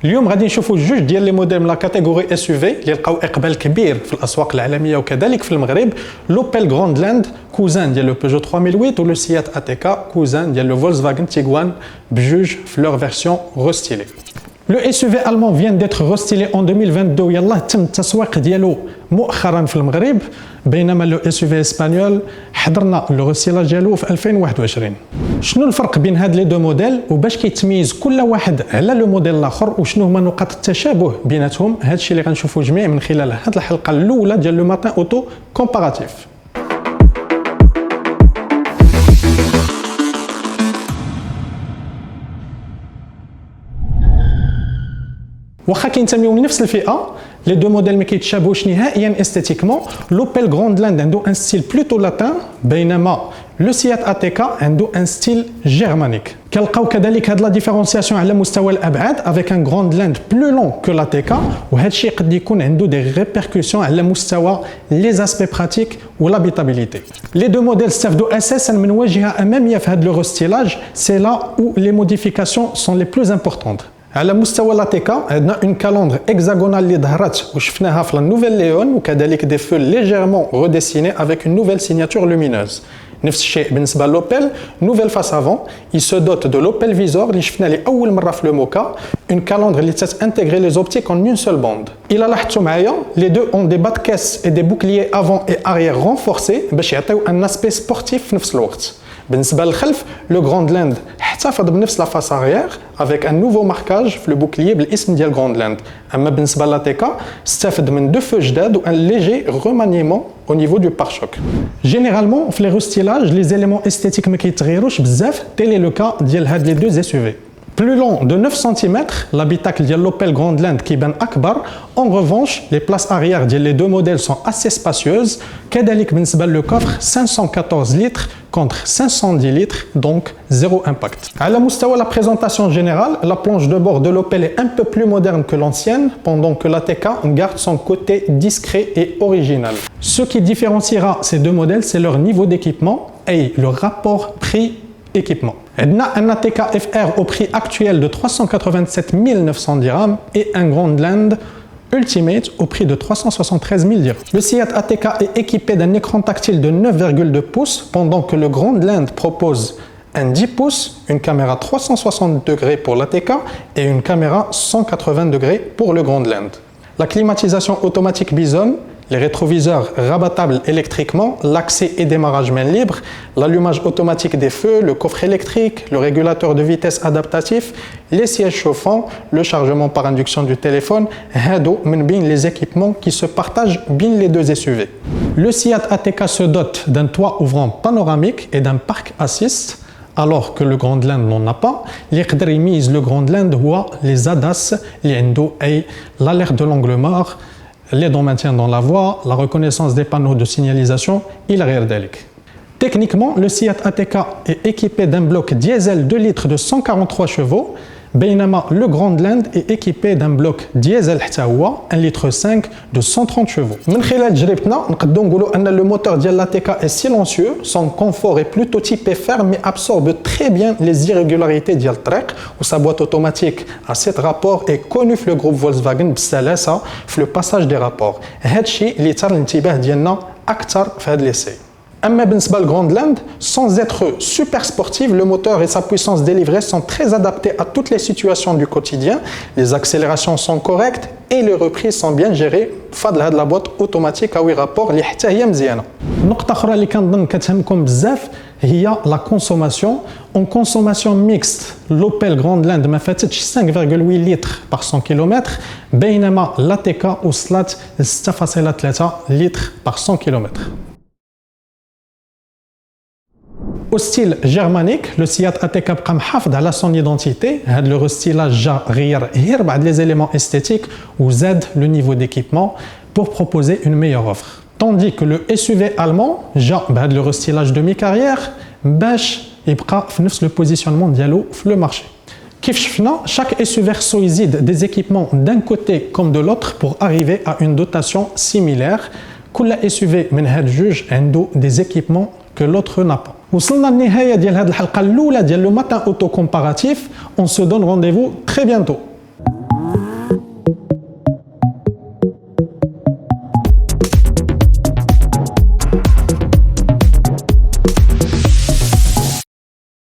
اليوم غادي نشوفوا جوج ديال لي موديل من لا كاتيجوري اس يو في اللي لقاو اقبال كبير في الاسواق العالميه وكذلك في المغرب. لوبيل غروندلاند كوزان ديال لو بيجو 3008 ولو سيات اتيكا كوزان ديال لو فولكسفاغن تيغوان بجوج في لور فيرسيون رستيلي. Le SUV allemand vient d'être restylé en 2022 يلاه تم التسويق ديالو مؤخرا في المغرب، بينما لو SUV اسبانيول حضرنا لو رستيلاج ديالو في 2021. شنو الفرق بين هاد لي دو موديل وباش كيتميز كل واحد على لو موديل الاخر وشنو هما نقاط التشابه بيناتهم؟ هادشي اللي غنشوفوا جميع من خلال هاد الحلقه الاولى ديال لو ماتان اوتو كومباراتيف. واخا كينتميو لنفس الفئه، لي دو موديل ما كيتشابهوش نهائيا استيتيكمون. لوبيل غروندلاند عنده ان ستيل بلوتو لاتان، بينما لو سيات اتيكا عنده ان ستيل جيرمانيك. كنلقاو كذلك هاد لا ديفيرونسياسيون على مستوى الابعاد افيك ان غروندلاند بلو لون كو لاتيكا، وهذا الشيء قد يكون عنده دي ريبيركوسيون على مستوى لي زاسبي براتيك ولابيتابيليتي. لي دو موديل استفادوا اساسا من واجهه اماميه في هاد لو رستيلاج، سي لا او لي موديفيكاسيون سون لي بلوز امبورطونت. على مستوى لاتيكا عندنا اون كالوندر اكزاغونال اللي ظهرت وشفناها في لا نوفيل ليون، وكذلك دي فول ليجيرمون ريديسيني افيك اون نوفيل سيناتور لومينوز. نفس الشيء بالنسبه لوبيل، نوفيل فاس افون اي سو دوت دو لوبيل فيزور اللي شفنا لاول مره في لو موكا، اون كالوندر اللي تانتيغري لي زوبتيك اون اون سول بوند. الا لاحظتوا معايا لي دو اون دي بات كاس اي دي بوكليي افون اي اريير رونفورسي باش يعطيو ان اسبي سبورتيف في نفس الوقت. بالنسبه للخلف لو غروندلاند احتفظ بنفس لا فاس اريير افيك ان نوفو ماركاج في لو بوكليي بالاسم ديال غروندلاند. اما بالنسبه لاتيكا استفاد من دو فو جداد و ان ليجي رومانيمون au niveau du pare-choc. Généralement في لي روستيلاج لي زيليمون استيتيك ما كيتغيروش بزاف، تيلي لو كا ديال هاد لي دو اس يو في. Plus long de 9 cm, l'habitacle de l'Opel Grandland qui est akbar. En revanche, les places arrière des deux modèles sont assez spacieuses. كذلك بالنسبة le coffre 514 litres contre 510 litres, donc zéro impact. À la مستوى la présentation générale, la planche de bord de l'Opel est un peu plus moderne que l'ancienne, pendant que l'ATK garde son côté discret et original. Ce qui différenciera ces deux modèles, c'est leur niveau d'équipement et le rapport prix-équipement. On a un ATK FR au prix actuel de 387 900 dirhams et un Grandland Ultimate au prix de 373 000 dirhams. Le Seat ATK est équipé d'un écran tactile de 9,2 pouces, pendant que le Grandland propose un 10 pouces, une caméra 360 degrés pour l'ATK et une caméra 180 degrés pour le Grandland. La climatisation automatique Bison, les rétroviseurs rabattables électriquement, l'accès et démarrage main libre, l'allumage automatique des feux, le coffre électrique, le régulateur de vitesse adaptatif, les sièges chauffants, le chargement par induction du téléphone, hado min bin les équipements qui se partagent bien les deux SUV. Le Seat ATK se dote d'un toit ouvrant panoramique et d'un parc assist, alors que le Grandland n'en a pas. Les mise le Grandland ou les ADAS, les endo et l'alerte de l'angle mort, l'aide au maintien dans la voie, la reconnaissance des panneaux de signalisation et l'arrière d'Alik. Techniquement, le Seat ATK est équipé d'un bloc diesel 2 litres de 143 chevaux, بينما le Grandland est équipé d'un bloc diesel حتى هو 1 litre 5 de 130 chevaux. من خلال تجربتنا نقدروا نقولوا ان le moteur ديال l'ATK est silencieux, son confort est plutôt typé ferme mais absorbe très bien les irrégularités ديال الطريق, و sa boîte automatique à 7 rapports est connue في le groupe Volkswagen بالسلاسه في le passage des rapports. هادشي اللي ثار الانتباه ديالنا اكثر في هذا ليسي. Amma بالنسبة le Grandland, sans être super sportif, le moteur et sa puissance délivrée sont très adaptés à toutes les situations du quotidien. Les accélérations sont correctes et les reprises sont bien gérées. فضل هاد la boîte automatique à 8 rapports اللي حتى هي مزيانة. نقطة أخرى اللي كنظن كتهمكم بزاف هي la consommation. En consommation mixte, l'Opel Grandland ما فاتتش 5,8 litres par 100 km, بينما l'ATK وصلت 6,3 litres par 100 km. Au style germanique, le Seat ATK بقى محافظ على son identité. هاد le restylage جا غير بعض les éléments esthétiques ou زاد le niveau d'équipement pour proposer une meilleure offre. Tandis que le SUV allemand جا بهاد le restylage demi-carrière باش يبقى في نفس le positionnement ديالو في le marché. كيف شفنا, chaque SUV خصو يزيد des équipements d'un côté comme de l'autre pour arriver à une dotation similaire. كل SUV من هاد جوج عنده des équipements que l'autre n'a pas. وصلنا للنهاية ديال هذه الحلقة الأولى ديال لو ماتان أوتو كومباراتيف. On se donne rendez-vous très bientôt.